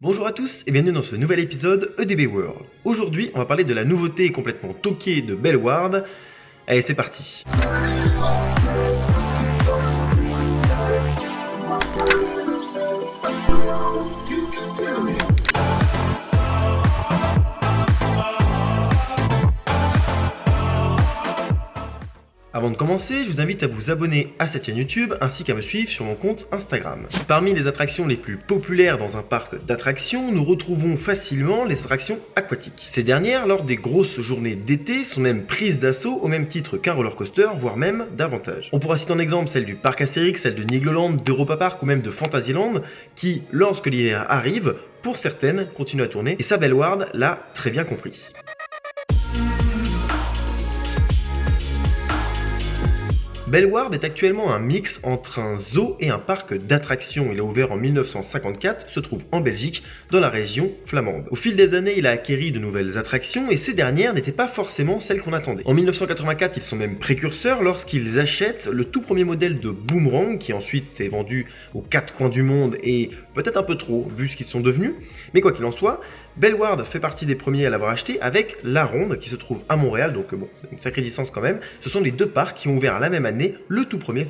Bonjour à tous et bienvenue dans ce nouvel épisode EDB World. Aujourd'hui, on va parler de la nouveauté complètement toquée de Bellewaerde. Allez, c'est parti. Avant de commencer, je vous invite à vous abonner à cette chaîne YouTube ainsi qu'à me suivre sur mon compte Instagram. Parmi les attractions les plus populaires dans un parc d'attractions, nous retrouvons facilement les attractions aquatiques. Ces dernières, lors des grosses journées d'été, sont même prises d'assaut au même titre qu'un roller coaster, voire même davantage. On pourra citer en exemple celle du parc Astérix, celle de Nigloland, d'Europa Park ou même de Fantasyland, qui, lorsque l'hiver arrive, pour certaines, continuent à tourner, et ça Bellewaerde l'a très bien compris. Bellewaerde est actuellement un mix entre un zoo et un parc d'attractions. Il a ouvert en 1954, se trouve en Belgique, dans la région flamande. Au fil des années, il a acquéri de nouvelles attractions et ces dernières n'étaient pas forcément celles qu'on attendait. En 1984, ils sont même précurseurs lorsqu'ils achètent le tout premier modèle de Boomerang qui ensuite s'est vendu aux quatre coins du monde et peut-être un peu trop vu ce qu'ils sont devenus. Mais quoi qu'il en soit, Bellewaerde fait partie des premiers à l'avoir acheté avec La Ronde qui se trouve à Montréal, donc bon, une sacrée distance quand même. Ce sont les deux parcs qui ont ouvert la même année les tout premiers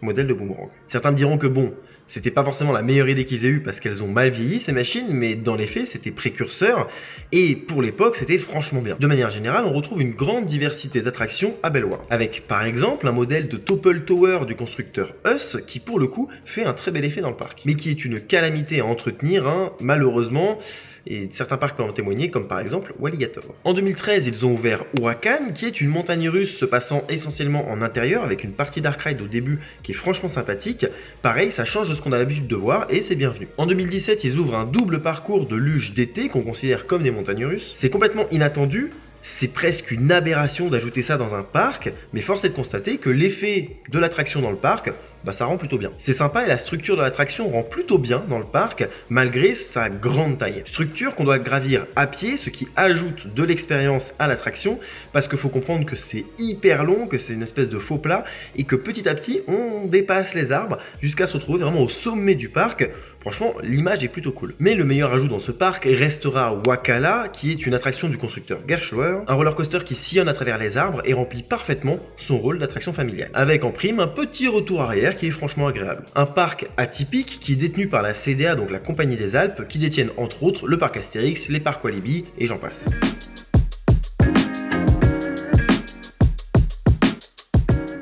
modèles de Boomerang. Certains diront que bon, c'était pas forcément la meilleure idée qu'ils aient eue parce qu'elles ont mal vieilli ces machines, mais dans les faits c'était précurseur et pour l'époque c'était franchement bien. De manière générale, on retrouve une grande diversité d'attractions à Bellewaerde, avec par exemple un modèle de Topple Tower du constructeur Huss qui pour le coup fait un très bel effet dans le parc, mais qui est une calamité à entretenir, malheureusement. Et certains parcs peuvent en témoigner, comme par exemple Walligator. En 2013, ils ont ouvert Huracan, qui est une montagne russe se passant essentiellement en intérieur, avec une partie dark ride au début qui est franchement sympathique. Pareil, ça change de ce qu'on a l'habitude de voir et c'est bienvenu. En 2017, ils ouvrent un double parcours de luge d'été qu'on considère comme des montagnes russes. C'est complètement inattendu. C'est presque une aberration d'ajouter ça dans un parc, mais force est de constater que l'effet de l'attraction dans le parc, ça rend plutôt bien. C'est sympa et la structure de l'attraction rend plutôt bien dans le parc, malgré sa grande taille. Structure qu'on doit gravir à pied, ce qui ajoute de l'expérience à l'attraction, parce qu'il faut comprendre que c'est hyper long, que c'est une espèce de faux plat, et que petit à petit, on dépasse les arbres, jusqu'à se retrouver vraiment au sommet du parc. Franchement, l'image est plutôt cool. Mais le meilleur ajout dans ce parc restera Wakala, qui est une attraction du constructeur Gerstlauer, un roller coaster qui sillonne à travers les arbres et remplit parfaitement son rôle d'attraction familiale. Avec en prime un petit retour arrière qui est franchement agréable. Un parc atypique qui est détenu par la CDA, donc la Compagnie des Alpes, qui détiennent entre autres le parc Astérix, les parcs Walibi et j'en passe.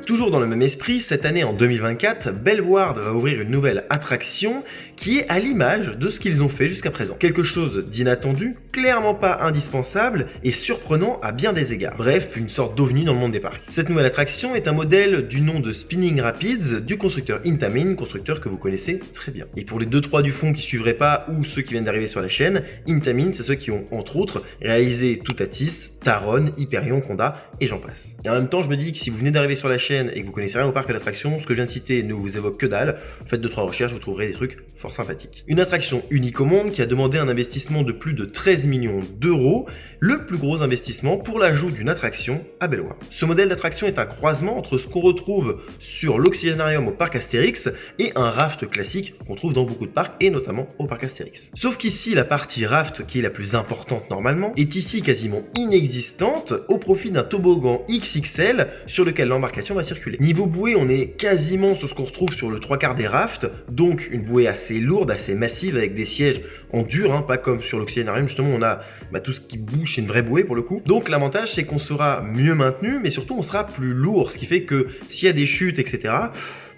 Toujours dans le même esprit, cette année en 2024, Bellewaerde va ouvrir une nouvelle attraction qui est à l'image de ce qu'ils ont fait jusqu'à présent. Quelque chose d'inattendu, clairement pas indispensable et surprenant à bien des égards. Bref, une sorte d'ovni dans le monde des parcs. Cette nouvelle attraction est un modèle du nom de Spinning Rapids du constructeur Intamin, constructeur que vous connaissez très bien. Et pour les 2-3 du fond qui suivraient pas ou ceux qui viennent d'arriver sur la chaîne, Intamin, c'est ceux qui ont entre autres réalisé Toutatis, Taron, Hyperion, Conda et j'en passe. Et en même temps, je me dis que si vous venez d'arriver sur la chaîne et que vous connaissez rien au parc d'attractions, ce que je viens de citer ne vous évoque que dalle. Faites 2-3 recherches, vous trouverez des trucs fort sympathiques. Une attraction unique au monde qui a demandé un investissement de plus de 13 millions d'euros, le plus gros investissement pour l'ajout d'une attraction à Bellewaerde. Ce modèle d'attraction est un croisement entre ce qu'on retrouve sur l'Oxygénarium au parc Astérix et un raft classique qu'on trouve dans beaucoup de parcs et notamment au parc Astérix. Sauf qu'ici, la partie raft, qui est la plus importante normalement, est ici quasiment inexistante au profit d'un toboggan XXL sur lequel l'embarcation va circuler. Niveau bouée, on est quasiment sur ce qu'on retrouve sur le 3/4 des rafts, donc une bouée assez lourde, assez massive avec des sièges en dur, pas comme sur l'Oxygénarium, justement on a tout ce qui bouge, c'est une vraie bouée pour le coup. Donc l'avantage c'est qu'on sera mieux maintenu, mais surtout on sera plus lourd, ce qui fait que s'il y a des chutes, etc.,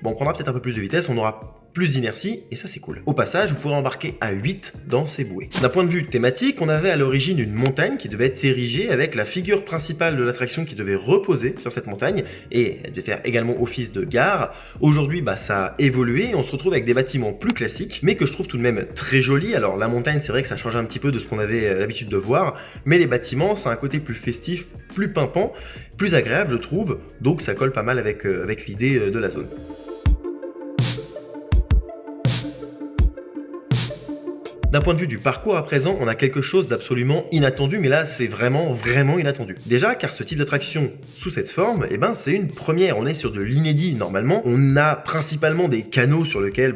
on prendra peut-être un peu plus de vitesse, on aura plus d'inertie, et ça c'est cool. Au passage, vous pourrez embarquer à 8 dans ces bouées. D'un point de vue thématique, on avait à l'origine une montagne qui devait être érigée avec la figure principale de l'attraction qui devait reposer sur cette montagne, et elle devait faire également office de gare. Aujourd'hui, ça a évolué, et on se retrouve avec des bâtiments plus classiques, mais que je trouve tout de même très jolis. Alors la montagne, c'est vrai que ça change un petit peu de ce qu'on avait l'habitude de voir, mais les bâtiments, ça a un côté plus festif, plus pimpant, plus agréable je trouve, donc ça colle pas mal avec l'idée de la zone. D'un point de vue du parcours à présent, on a quelque chose d'absolument inattendu, mais là c'est vraiment inattendu. Déjà car ce type d'attraction sous cette forme, c'est une première, on est sur de l'inédit normalement. On a principalement des canaux sur lesquels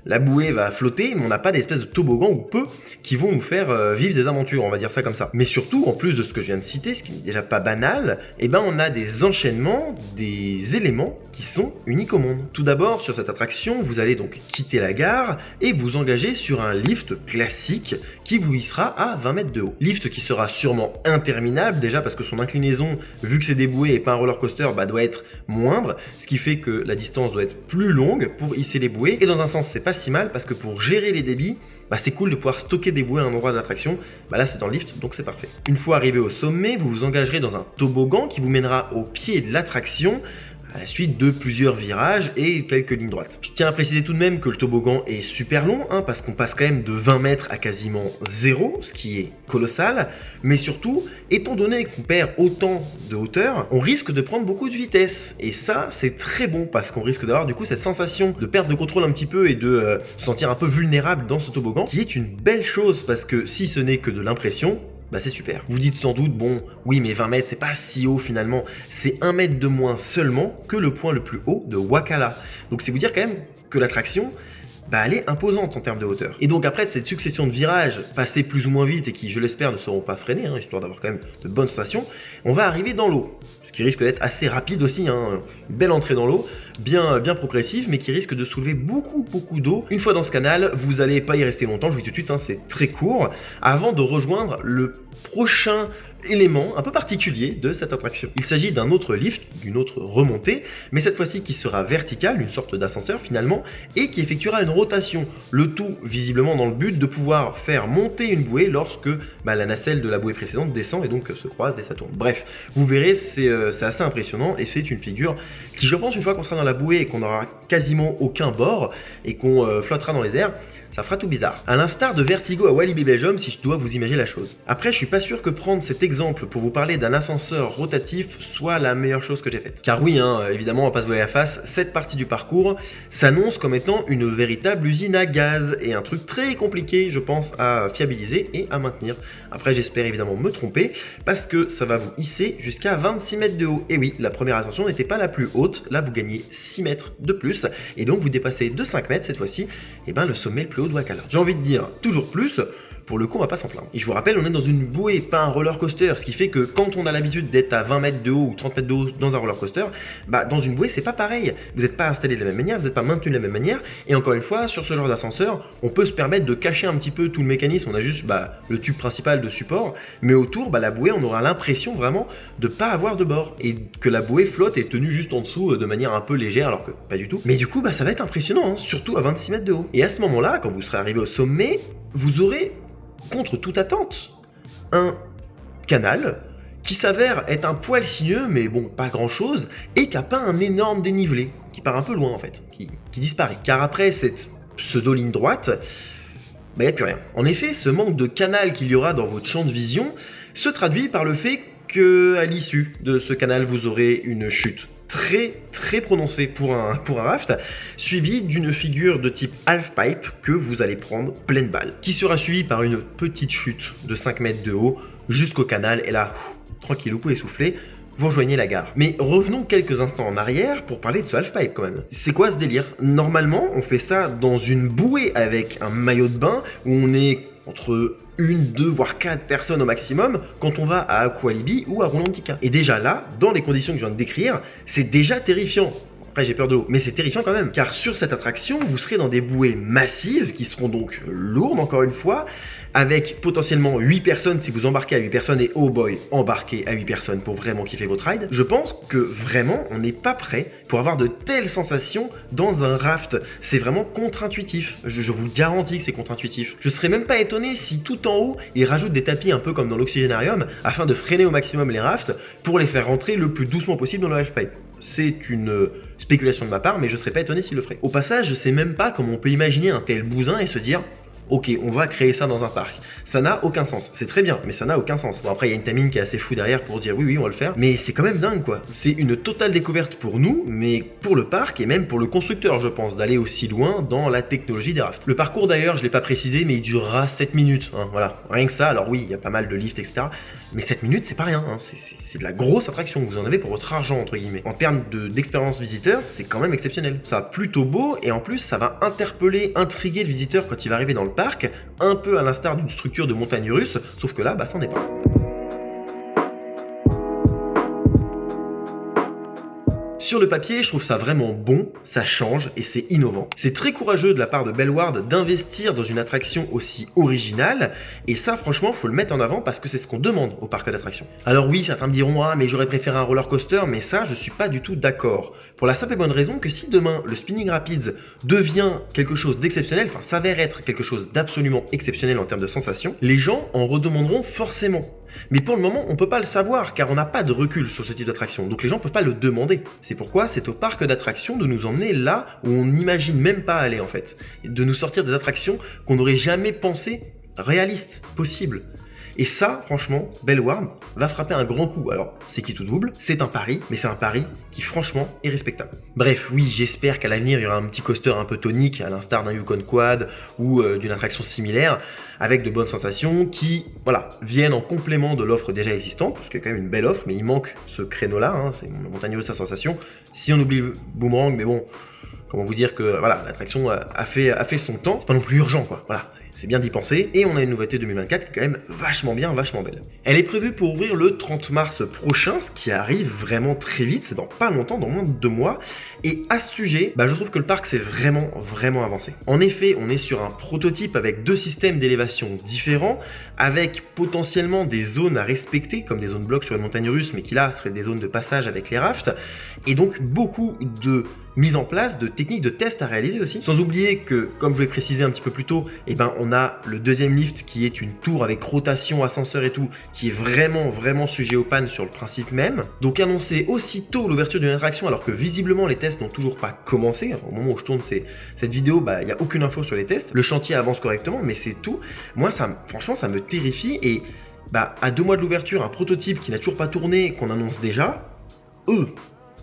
la bouée va flotter, mais on n'a pas d'espèce de toboggan ou peu qui vont nous faire vivre des aventures, on va dire ça comme ça. Mais surtout, en plus de ce que je viens de citer, ce qui n'est déjà pas banal, eh ben on a des enchaînements, des éléments qui sont uniques au monde. Tout d'abord, sur cette attraction, vous allez donc quitter la gare et vous engager sur un lift classique qui vous hissera à 20 mètres de haut. Lift qui sera sûrement interminable, déjà parce que son inclinaison, vu que c'est des bouées et pas un roller coaster, doit être moindre, ce qui fait que la distance doit être plus longue pour hisser les bouées. Et dans un sens, c'est pas si mal parce que pour gérer les débits, c'est cool de pouvoir stocker des bouées à un endroit de l'attraction. Là, c'est dans le lift, donc c'est parfait. Une fois arrivé au sommet, vous vous engagerez dans un toboggan qui vous mènera au pied de l'attraction, à la suite de plusieurs virages et quelques lignes droites. Je tiens à préciser tout de même que le toboggan est super long, parce qu'on passe quand même de 20 mètres à quasiment 0, ce qui est colossal, mais surtout, étant donné qu'on perd autant de hauteur, on risque de prendre beaucoup de vitesse, et ça, c'est très bon, parce qu'on risque d'avoir du coup cette sensation de perte de contrôle un petit peu et de se sentir un peu vulnérable dans ce toboggan, qui est une belle chose, parce que si ce n'est que de l'impression, c'est super. Vous dites sans doute, bon, oui, mais 20 mètres, c'est pas si haut finalement. C'est 1 mètre de moins seulement que le point le plus haut de Wakala. Donc c'est vous dire quand même que l'attraction, elle est imposante en termes de hauteur. Et donc après cette succession de virages passés plus ou moins vite et qui, je l'espère, ne seront pas freinés, histoire d'avoir quand même de bonnes sensations, on va arriver dans l'eau. Ce qui risque d'être assez rapide aussi, une belle entrée dans l'eau, bien progressive, mais qui risque de soulever beaucoup d'eau. Une fois dans ce canal, vous n'allez pas y rester longtemps, je vous dis tout de suite, c'est très court, avant de rejoindre le prochain élément un peu particulier de cette attraction. Il s'agit d'un autre lift, d'une autre remontée, mais cette fois-ci qui sera verticale, une sorte d'ascenseur finalement, et qui effectuera une rotation. Le tout visiblement dans le but de pouvoir faire monter une bouée lorsque la nacelle de la bouée précédente descend et donc se croise et ça tourne. Bref, vous verrez, c'est assez impressionnant et c'est une figure qui, je pense, une fois qu'on sera dans la bouée et qu'on n'aura quasiment aucun bord et qu'on flottera dans les airs, ça fera tout bizarre. À l'instar de Vertigo à Walibi Belgium, si je dois vous imaginer la chose. Après, je suis pas sûr que prendre cet exemple pour vous parler d'un ascenseur rotatif soit la meilleure chose que j'ai faite. Car oui, évidemment, on va pas se voiler la face, cette partie du parcours s'annonce comme étant une véritable usine à gaz et un truc très compliqué, je pense, à fiabiliser et à maintenir. Après, j'espère évidemment me tromper parce que ça va vous hisser jusqu'à 26 mètres de haut. Et oui, la première ascension n'était pas la plus haute, là vous gagnez 6 mètres de plus et donc vous dépassez de 5 mètres cette fois-ci, le sommet le plus haut de Wakala. J'ai envie de dire toujours plus, pour le coup on va pas s'en plaindre. Et je vous rappelle, on est dans une bouée, pas un roller coaster, ce qui fait que quand on a l'habitude d'être à 20 mètres de haut ou 30 mètres de haut dans un roller coaster, dans une bouée c'est pas pareil. Vous n'êtes pas installé de la même manière, vous n'êtes pas maintenu de la même manière, et encore une fois, sur ce genre d'ascenseur, on peut se permettre de cacher un petit peu tout le mécanisme, on a juste le tube principal de support, mais autour, la bouée, on aura l'impression vraiment de pas avoir de bord, et que la bouée flotte et est tenue juste en dessous de manière un peu légère, alors que pas du tout. Mais du coup, ça va être impressionnant, surtout à 26 mètres de haut. Et à ce moment-là, quand vous serez arrivé au sommet, vous aurez, contre toute attente, un canal qui s'avère être un poil sinueux, mais bon, pas grand chose, et qui a pas un énorme dénivelé, qui part un peu loin en fait, qui disparaît. Car après cette pseudo-ligne droite, il n'y a plus rien. En effet, ce manque de canal qu'il y aura dans votre champ de vision se traduit par le fait qu'à l'issue de ce canal, vous aurez une chute très prononcée pour un raft, suivi d'une figure de type half-pipe que vous allez prendre pleine balle, qui sera suivie par une petite chute de 5 mètres de haut jusqu'au canal, et là, tranquillou, essoufflé, vous rejoignez la gare. Mais revenons quelques instants en arrière pour parler de ce half-pipe quand même. C'est quoi ce délire? Normalement, on fait ça dans une bouée avec un maillot de bain où on est entre 1, 2, voire 4 personnes au maximum quand on va à Aqualibi ou à Roulantica. Et déjà là, dans les conditions que je viens de décrire, c'est déjà terrifiant. Après, j'ai peur de l'eau, mais c'est terrifiant quand même, car sur cette attraction, vous serez dans des bouées massives, qui seront donc lourdes, encore une fois, avec potentiellement 8 personnes si vous embarquez à 8 personnes, et oh boy, embarquez à 8 personnes pour vraiment kiffer votre ride. Je pense que vraiment, on n'est pas prêt pour avoir de telles sensations dans un raft. C'est vraiment contre-intuitif, je vous garantis que c'est contre-intuitif. Je serais même pas étonné si tout en haut, ils rajoutent des tapis un peu comme dans l'Oxygénarium, afin de freiner au maximum les rafts, pour les faire rentrer le plus doucement possible dans le half-pipe. C'est une spéculation de ma part, mais je serais pas étonné s'il le ferait. Au passage, je sais même pas comment on peut imaginer un tel bousin et se dire ok, on va créer ça dans un parc. Ça n'a aucun sens. C'est très bien, mais ça n'a aucun sens. Bon, après, il y a une Tamine qui est assez fou derrière pour dire oui, on va le faire. Mais c'est quand même dingue, quoi. C'est une totale découverte pour nous, mais pour le parc et même pour le constructeur, je pense, d'aller aussi loin dans la technologie des rafts. Le parcours, d'ailleurs, je l'ai pas précisé, mais il durera 7 minutes. Hein, voilà, rien que ça. Alors oui, il y a pas mal de lifts, etc. Mais 7 minutes, c'est pas rien. Hein. C'est de la grosse attraction. Vous en avez pour votre argent, entre guillemets. En termes d'expérience visiteur, c'est quand même exceptionnel. Ça plutôt beau, et en plus, ça va interpeller, intriguer le visiteur quand il va arriver dans le parc, un peu à l'instar d'une structure de montagne russe, sauf que là, bah, ça n'en est pas. Sur le papier, je trouve ça vraiment bon, ça change et c'est innovant. C'est très courageux de la part de Bellward d'investir dans une attraction aussi originale, et ça franchement faut le mettre en avant parce que c'est ce qu'on demande au parc d'attractions. Alors oui, certains me diront « Ah mais j'aurais préféré un roller coaster », mais ça je suis pas du tout d'accord. Pour la simple et bonne raison que si demain le Spinning Rapids devient quelque chose d'exceptionnel, enfin s'avère être quelque chose d'absolument exceptionnel en termes de sensations, les gens en redemanderont forcément. Mais pour le moment, on peut pas le savoir car on n'a pas de recul sur ce type d'attraction, donc les gens peuvent pas le demander. C'est pourquoi c'est au parc d'attractions de nous emmener là où on n'imagine même pas aller en fait, et de nous sortir des attractions qu'on n'aurait jamais pensé réalistes, possibles. Et ça, franchement, Bellward va frapper un grand coup. Alors, c'est qui tout double, c'est un pari, mais c'est un pari qui franchement est respectable. Bref, oui, j'espère qu'à l'avenir, il y aura un petit coaster un peu tonique, à l'instar d'un Yukon Quad ou d'une attraction similaire, avec de bonnes sensations qui, voilà, viennent en complément de l'offre déjà existante, parce qu'il y a quand même une belle offre, mais il manque ce créneau-là, hein, c'est montagne russe à sensation. Si on oublie Boomerang, mais bon, comment vous dire que voilà, l'attraction a fait son temps, c'est pas non plus urgent quoi, voilà, c'est bien d'y penser, et on a une nouveauté 2024 qui est quand même vachement bien, vachement belle. Elle est prévue pour ouvrir le 30 mars prochain, ce qui arrive vraiment très vite, c'est dans pas longtemps, dans moins de 2 mois, et à ce sujet, je trouve que le parc s'est vraiment avancé. En effet, on est sur un prototype avec 2 systèmes d'élévation différents, avec potentiellement des zones à respecter, comme des zones blocs sur une montagne russe, mais qui là seraient des zones de passage avec les rafts, et donc beaucoup de mise en place de techniques de test à réaliser aussi. Sans oublier que, comme je l'ai précisé un petit peu plus tôt, on a le deuxième lift qui est une tour avec rotation, ascenseur et tout, qui est vraiment sujet aux pannes sur le principe même. Donc annoncer aussitôt l'ouverture d'une attraction alors que visiblement les tests n'ont toujours pas commencé. Au moment où je tourne cette vidéo, il n'y a aucune info sur les tests. Le chantier avance correctement, mais c'est tout. Moi, franchement, ça me terrifie et à 2 mois de l'ouverture, un prototype qui n'a toujours pas tourné, qu'on annonce déjà,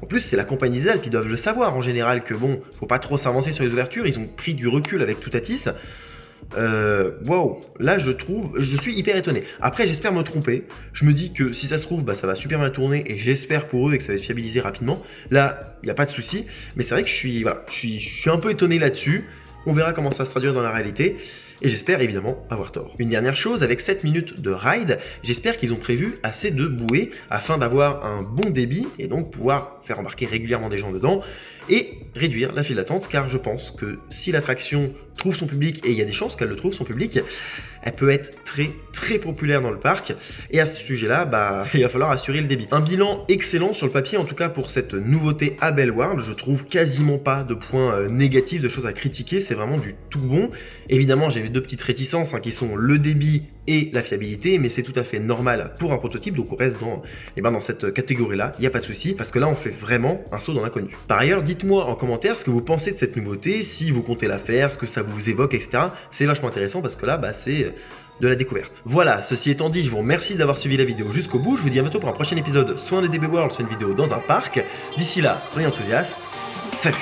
en plus, c'est la compagnie des Alpes, ils doivent le savoir en général que bon, faut pas trop s'avancer sur les ouvertures, ils ont pris du recul avec Toutatis. Waouh, là je suis hyper étonné. Après, j'espère me tromper. Je me dis que si ça se trouve, ça va super bien tourner et j'espère pour eux et que ça va se fiabiliser rapidement. Là, il n'y a pas de souci. Mais c'est vrai que je suis un peu étonné là-dessus. On verra comment ça se traduire dans la réalité. Et j'espère évidemment avoir tort. Une dernière chose, avec 7 minutes de ride, j'espère qu'ils ont prévu assez de bouées afin d'avoir un bon débit et donc pouvoir faire embarquer régulièrement des gens dedans et réduire la file d'attente, car je pense que si l'attraction trouve son public, et il y a des chances qu'elle le trouve son public, elle peut être très populaire dans le parc, et à ce sujet-là, il va falloir assurer le débit. Un bilan excellent sur le papier, en tout cas pour cette nouveauté à Bellward, je trouve quasiment pas de points négatifs, de choses à critiquer, c'est vraiment du tout bon. Évidemment, j'ai 2 petites réticences qui sont le débit et la fiabilité, mais c'est tout à fait normal pour un prototype, donc on reste dans cette catégorie-là, il n'y a pas de souci, parce que là on fait vraiment un saut dans l'inconnu. Par ailleurs, dites-moi en commentaire ce que vous pensez de cette nouveauté, si vous comptez la faire, ce que ça vous évoque, etc. C'est vachement intéressant parce que là, c'est de la découverte. Voilà, ceci étant dit, je vous remercie d'avoir suivi la vidéo jusqu'au bout, je vous dis à bientôt pour un prochain épisode, soit un DB World, soit une vidéo dans un parc. D'ici là, soyez enthousiastes, salut!